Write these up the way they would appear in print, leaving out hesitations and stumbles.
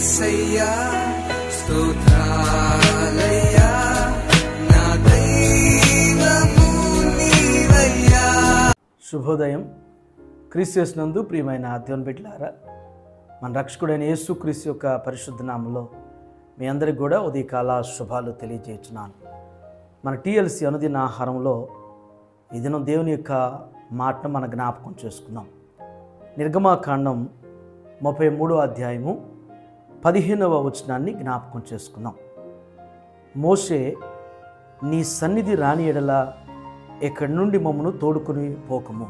యేసయ్యా స్తోత్రాలయ్యా నా దైవము నీవయ్యా. శుభోదయం. క్రీస్తు నందు ప్రియమైన దేవుని బిడ్డలారా, మన రక్షకుడైన యేసు క్రీస్తు యొక్క పరిశుద్ధ నామములో మీ అందరికి కూడా ఉదయకాల శుభాలు తెలియజేస్తున్నాను. మన టీఎల్సీ అనుదిన ఆహారంలో ఈ దినం దేవుని యొక్క మాటను మన జ్ఞాపకం చేసుకుందాం. నిర్గమాకాండం 33వ అధ్యాయము 15వ వచనాన్ని జ్ఞాపకం చేసుకుందాం. మోషే, నీ సన్నిధి రాని ఎడల ఇక్కడి నుండి మమ్మను తోడుకొని పోకము.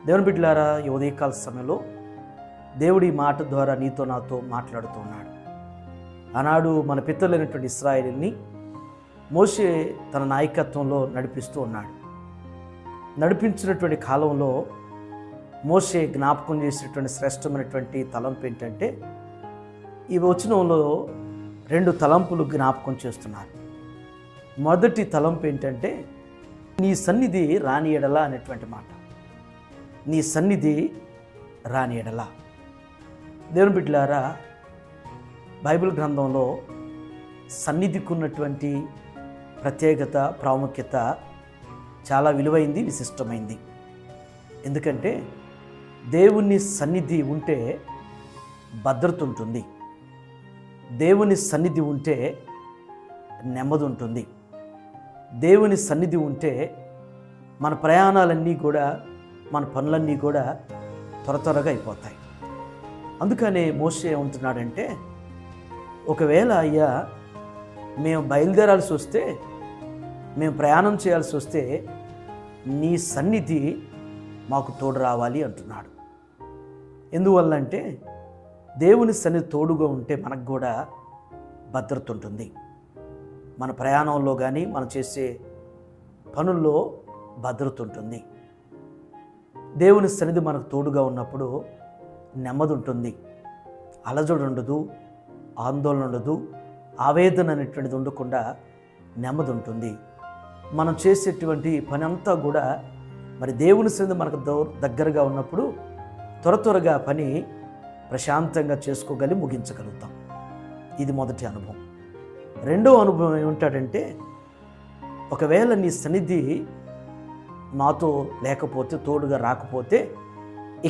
దేవుని బిడ్డలారా, ఈ ఉదయకాల సమయంలో దేవుడి మాట ద్వారా నీతో నాతో మాట్లాడుతూ ఉన్నాడు. ఆనాడు మన పితరులైనటువంటి ఇశ్రాయేలుని మోషే తన నాయకత్వంలో నడిపిస్తూ ఉన్నాడు. నడిపించినటువంటి కాలంలో మోషే జ్ఞాపకం చేసినటువంటి శ్రేష్టమైనటువంటి తలంపు ఏంటంటే, ఈ వచనంలో 2 తలంపులు జ్ఞాపకం చేస్తున్నారు. మొదటి తలంపు ఏంటంటే, నీ సన్నిధి రాని ఎడల అనేటువంటి మాట. నీ సన్నిధి రాని ఎడల. దేవుని బిడ్డలారా, బైబిల్ గ్రంథంలో సన్నిధికి ఉన్నటువంటి ప్రత్యేకత, ప్రాముఖ్యత చాలా విలువైంది, విశిష్టమైంది. ఎందుకంటే దేవుని సన్నిధి ఉంటే భద్రత ఉంటుంది, దేవుని సన్నిధి ఉంటే నెమ్మది ఉంటుంది, దేవుని సన్నిధి ఉంటే మన ప్రయాణాలన్నీ కూడా, మన పనులన్నీ కూడా త్వరగా అయిపోతాయి. అందుకనే మోషే ఏమంటున్నాడంటే, ఒకవేళ అయ్యా మేము బయలుదేరాల్సి వస్తే, మేము ప్రయాణం చేయాల్సి వస్తే నీ సన్నిధి మాకు తోడు రావాలి అంటున్నాడు. ఎందువల్లంటే దేవుని సన్నిధి తోడుగా ఉంటే మనకు కూడా భద్రత ఉంటుంది. మన ప్రయాణంలో కానీ మనం చేసే పనుల్లో భద్రత ఉంటుంది. దేవుని సన్నిధి మనకు తోడుగా ఉన్నప్పుడు నెమ్మది ఉంటుంది, అలజడి ఉండదు, ఆందోళన ఉండదు, ఆవేదన అనేటువంటిది ఉండకుండా నెమ్మది ఉంటుంది. మనం చేసేటువంటి పని అంతా కూడా మరి దేవుని సన్నిధి మనకు దగ్గరగా ఉన్నప్పుడు త్వరగా పని ప్రశాంతంగా చేసుకోగలిగి ముగించగలుగుతాం. ఇది మొదటి అనుభవం. రెండో అనుభవం ఏమిటంటే, ఒకవేళ నీ సన్నిధి మాతో లేకపోతే, తోడుగా రాకపోతే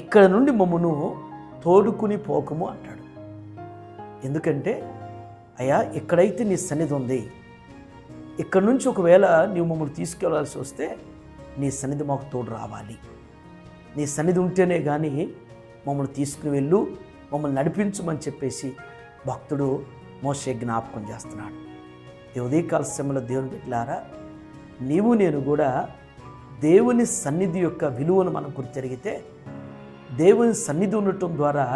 ఇక్కడ నుండి మమ్మను తోడుకుని పోకము అంటాడు. ఎందుకంటే అయ్యా, ఇక్కడైతే నీ సన్నిధి ఉంది, ఇక్కడ నుంచి ఒకవేళ నీవు మమ్మల్ని తీసుకెళ్లాల్సి వస్తే నీ సన్నిధి మాకు తోడు రావాలి. నీ సన్నిధి ఉంటేనే కానీ మమ్మల్ని తీసుకుని వెళ్ళు, మమ్మల్ని నడిపించమని చెప్పేసి భక్తుడు మోషే జ్ఞాపకం చేస్తున్నాడు. ఈ ఉదయకాల సమయంలో దేవుని బిడ్డలారా, నీవు నేను కూడా దేవుని సన్నిధి యొక్క విలువను మనం గుర్తెరిగితే, దేవుని సన్నిధి ఉండటం ద్వారా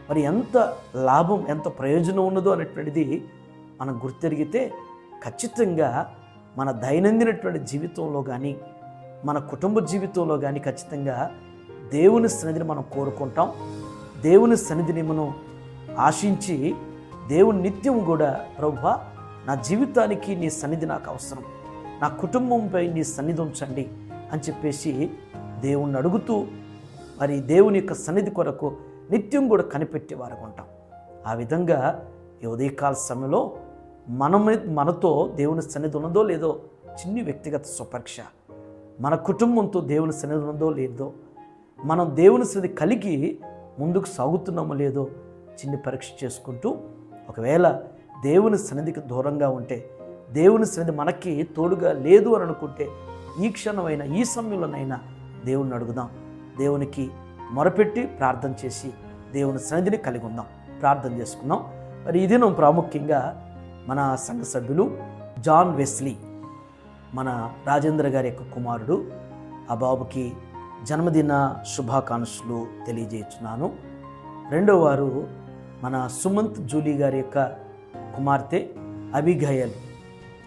మరి ఎంత లాభం, ఎంత ప్రయోజనం ఉన్నదో అనేటువంటిది మనం గుర్తెరిగితే ఖచ్చితంగా మన దైనందినటువంటి జీవితంలో కానీ, మన కుటుంబ జీవితంలో కానీ ఖచ్చితంగా దేవుని సన్నిధిని మనం కోరుకుంటాం. దేవుని సన్నిధిని మనం ఆశించి, దేవుని నిత్యం కూడా ప్రభువా నా జీవితానికి నీ సన్నిధి నాకు అవసరం, నా కుటుంబంపై నీ సన్నిధి ఉంచండి అని చెప్పేసి దేవుణ్ణి అడుగుతూ మరి దేవుని యొక్క సన్నిధి కొరకు నిత్యం కూడా కనిపెట్టేవారు ఉంటాం. ఆ విధంగా ఈ ఉదయకాల సమయంలో మనతో దేవుని సన్నిధి ఉన్నదో లేదో చిన్ని వ్యక్తిగత స్వపరీక్ష, మన కుటుంబంతో దేవుని సన్నిధి ఉన్నదో లేదో, మనం దేవుని సన్నిధి కలిగి ముందుకు సాగుతున్నామో లేదో చిన్ని పరీక్ష చేసుకుంటూ, ఒకవేళ దేవుని సన్నిధికి దూరంగా ఉంటే, దేవుని సన్నిధి మనకి తోడుగా లేదు అని అనుకుంటే, ఈ క్షణమైనా ఈ సమయంలోనైనా దేవుణ్ణి అడుగుదాం. దేవునికి మొరపెట్టి ప్రార్థన చేసి దేవుని సన్నిధిని కలిగి ఉందాం. ప్రార్థన చేసుకుందాం. మరి ఈ దినం ప్రాముఖ్యంగా మన సంఘ సభ్యులు జాన్ వెస్లీ, మన రాజేంద్ర గారి యొక్క కుమారుడు, ఆ బాబుకి జన్మదిన శుభాకాంక్షలు తెలియజేస్తున్నాను. రెండో వారు మన సుమంత్ జూలీ గారి యొక్క కుమార్తె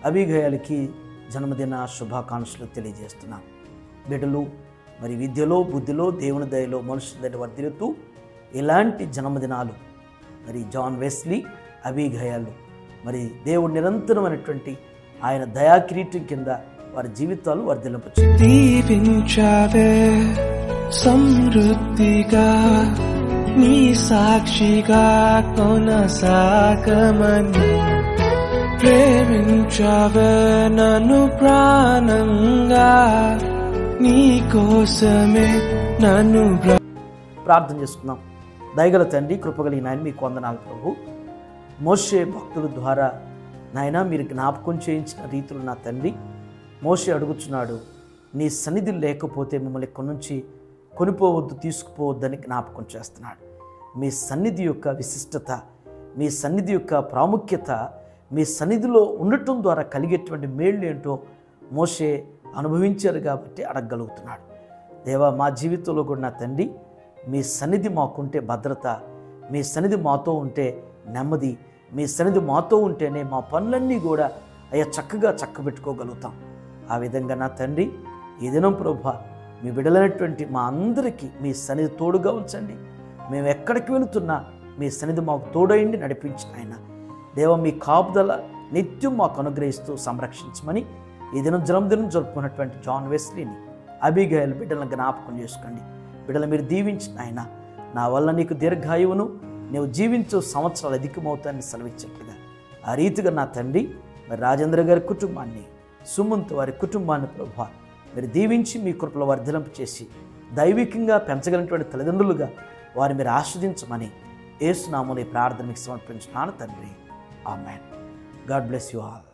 అభిగయల్కి జన్మదిన శుభాకాంక్షలు తెలియజేస్తున్నాను. బిడ్డలు మరి విద్యలో, బుద్ధిలో, దేవుని దయలో, మనుషుల దయ వర్ధిల్లుతూ ఇలాంటి జన్మదినాలు మరి జాన్ వెస్లీ, అభిగయలు మరి దేవుడు నిరంతరమైనటువంటి ఆయన దయాకిరీటం కింద వారి జీవితాలు వర్ధిల్లింపచేయండి. దీవించావే సమృద్ధిగా నీ సాక్షిగా కొనసాగమని ప్రేమించవే నన్ను ప్రాణంగా నీ కోసమే నన్ను ప్రార్థన చేసుకుందాం. దయగల తండ్రి, కృపగలిగిన ఆయన, మీకు వందనాలు ప్రభు. మోషే భక్తుల ద్వారా నాయన మీరు జ్ఞాపకం చేయించిన రీతులు నా తండ్రి. మోషే అడుగుచున్నాడు, నీ సన్నిధి లేకపోతే మిమ్మల్ని ఇక్కడి నుంచి కొనిపోవద్దు, తీసుకుపోవద్దని జ్ఞాపకం చేస్తున్నాడు. మీ సన్నిధి యొక్క విశిష్టత, మీ సన్నిధి యొక్క ప్రాముఖ్యత, మీ సన్నిధిలో ఉండటం ద్వారా కలిగేటువంటి మేళ్ళు ఏంటో మోషే అనుభవించారు కాబట్టి అడగగలుగుతున్నాడు. దేవా, మా జీవితంలో కూడా నా తండ్రి మీ సన్నిధి మాకుంటే భద్రత, మీ సన్నిధి మాతో ఉంటే నెమ్మది, మీ సన్నిధి మాతో ఉంటేనే మా పనులన్నీ కూడా అయ్యా చక్కగా చక్కబెట్టుకోగలుగుతాం. ఆ విధంగా నా తండ్రి ఈ దినం ప్రభువా మీ బిడ్డలైనటువంటి మా అందరికీ మీ సన్నిధి తోడుగా ఉంచండి. మేము ఎక్కడికి వెళుతున్నా మీ సన్నిధి మాకు తోడైండి నడిపించిన ఆయన దేవ, మీ కాపుదల నిత్యం మాకు అనుగ్రహిస్తూ సంరక్షించమని ఈ దినం జన్మదినం జరుపుకున్నటువంటి జాన్ వెస్లీని, అబిగైల్ బిడ్డలను జ్ఞాపకం చేసుకోండి. బిడ్డలు మీరు దీవించిన ఆయన, నా వల్ల నీకు దీర్ఘాయువును, నీవు జీవించు సంవత్సరాలు అధికమవుతాయని సెలవిచ్చట్లుగా ఆ రీతిగా నా తండ్రి మరి రాజేంద్ర గారి కుటుంబాన్ని, సుమంత్ వారి కుటుంబాన్ని ప్రభువా మీరు దీవించి మీ కృపలో వర్ధలింపు చేసి దైవికంగా పెంచగలిగినటువంటి తల్లిదండ్రులుగా వారిని మీరు ఆస్వాదించమని యేసు నామములో ఈ ప్రార్థన మీకు సమర్పించున్నాను తండ్రి. ఆమేన్. God bless you all.